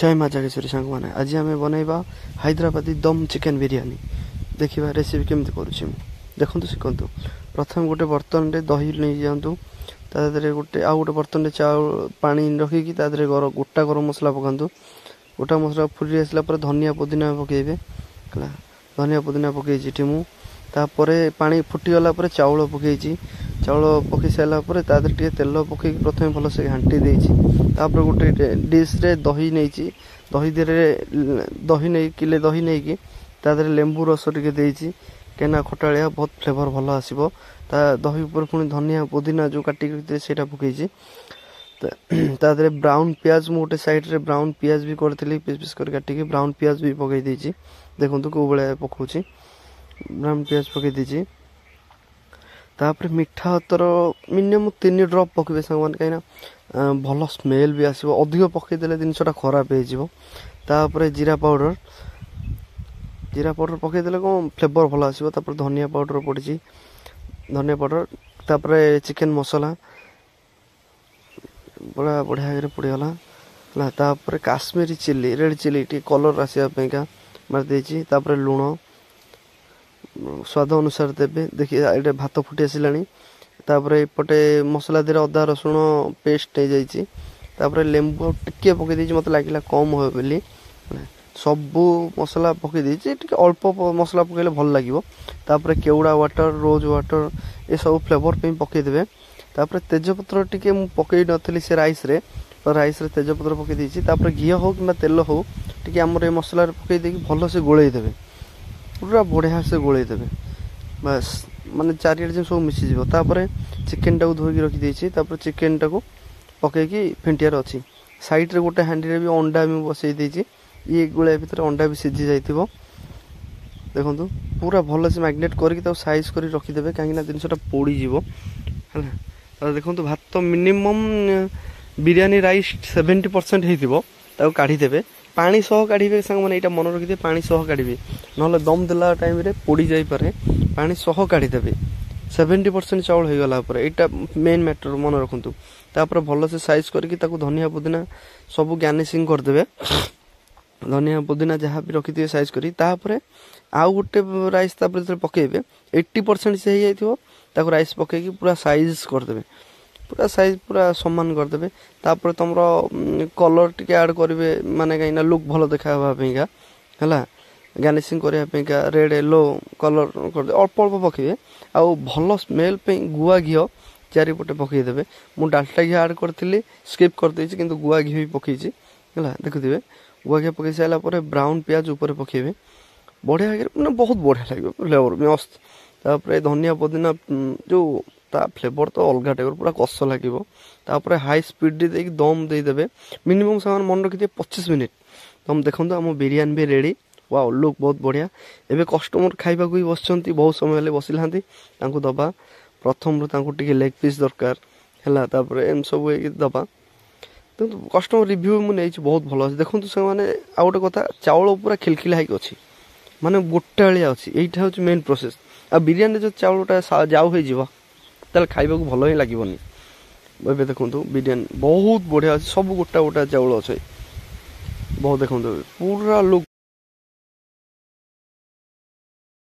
जय माँ जागेश्वरी सांग मैंने आज आम बनइबा हैदराबादी दम चिकेन बिरियानी देखा रेसिपी केमती करुँच देखु शिखु प्रथम गोटे बर्तन में दही नहीं जातु तादे गोटे आउ गोटे बर्तन में चाउल पानी रखिकी गोटा गरम मसला पकातु गोटा मसला फुटी आसला धनिया पुदीना पकेबे धनिया पुदीना पकई मुझे पानी फुटीगला चाउल पकई चाउल पकई सारापर तादे तेल पकई प्रथम भलसे घाटी देपर गोटे डिश रे दही नहीं दही दे दही नहीं किले दही नहीं कि तादे लेंबू रस टे कहीं खटाड़िया बहुत फ्लेवर भल आसो दही पर पुणी धनिया पुदीना जो काटिक से पकई तादे ब्राउन पियाज मु गोटे साइड रे ब्राउन पियाज भी करी पीस पीस कर काटिक ब्राउन पियाज भी पकई देखो कौ भाया पकाउची ब्राउन पियाज पकई देची तापर मिठा हतर मिनिमम 3 ड्रप पकबे सांग कहीं भल स्मेल भी आसो अधिक पकईदे जिनसा खराब होपर जीरा पाउडर पकईदे कौन फ्लेवर भल आसो धनिया पाउडर पड़ी धनिया पाउडर तापर चिकेन मसला बड़ा बढ़िया पड़गला तापर काश्मीरी चिल्ली रेड चिल्ली टी कलर आसापा मारिदे तापर लुण स्वाद अनुसार देवे देखिए ये भात फुटी आसानी एपटे मसला दे अदा रसुण पेस्ट नहीं जापर लेंबू टिके पकई मत लगे कम हो बोली सबू मसला पकई अल्प मसला पकड़े भल लगे केवड़ा वाटर रोज वाटर ये सब फ्लेवर पे पकईदे तापर तेजपत्र टिके पकई नी से राइस रे तेजपत्र पकई घी हो कि तेल हो टी आमर ये मसला पकई भल से गोलईदे पूरा बढ़िया से गोलईदे बस माने चारिआडे जिन सब मिसीज चिकेन टाक धोईक रखी चिकेन टाक पकईकी फेंटियार अच्छी साइड रे गोटे हांडी भी अंडा भी बसई देती ये गोलिया भितर अंडा भी सीझी जाइथिबो देखो पूरा भल से मैग्नेट करके साइज कर रखीदे कहीं जिनसा पोड़ी जीवो है देखो भात मिनिमम बिरियानी राइस 70% होता काढ़ीदेवे पानी सह काढ़े सांग मैंने मन रखिदे पानी सह काढ़े ना दम देला टाइम रे पोड़ी जापे पानी सह काढ़ीदेवे 70% चाउल हो गला यहाँ मेन मैटर मन रखु तापर भल से साइज करके धनिया पुदीना सब गार्निशिंग करदे धनिया पुदीना जहाँ भी रखी साइज करी आउ गोटे राइस पकेबे 80% से हो राइस पकईकी पूरा साइज करदे पूरा साइज पूरा सामान करदे तापर तुम कलर टिके ऐड करेंगे माने कहीं लुक भल देखापा है गार्निशिंग करने रेड येलो कलर कर अल्प अल्प पकेबे आउ भल स्मेल पे गुआ घी चारिपटे पकईदे मुझे डालटा घी ऐड करी स्किप करदे कि गुआ घी भी पकई है देखुए गुआ घी पकई सारापर ब्राउन पियाज ऊपर पकेबे बढ़िया मैंने बहुत बढ़िया लगे फ्लेवर मस्त तापर धनिया पुदीना जो ता फ्लेवर तो अलग टाइप पूरा कष लगे हाई स्पीड दे दम देदेवे मिनिमम सामान मन रखी 25 मिनिट तुम देखो आम बिरियानी भी रेडी वाओ लुक बहुत बढ़िया एवं कस्टमर खाइबा भी बस बहुत समय बसिला दबा प्रथम टे लेग पीस दरकार है एम सब दबा कस्टमर रिव्यू मुझे बहुत भल अच्छे देखो से आउ गोटे कथा चाउल पूरा खिलखिला होगी अच्छी माने गोटाया अच्छी यहीटा हूँ मेन प्रोसेस आ बिरियानी जो चाउलटा जाऊ हो ताल खाइबा भल ही लगभग ए देखो बिरियानी बहुत बढ़िया अच्छे सब गोटा गोटा चाउल अच्छे बहुत देखो पूरा लुक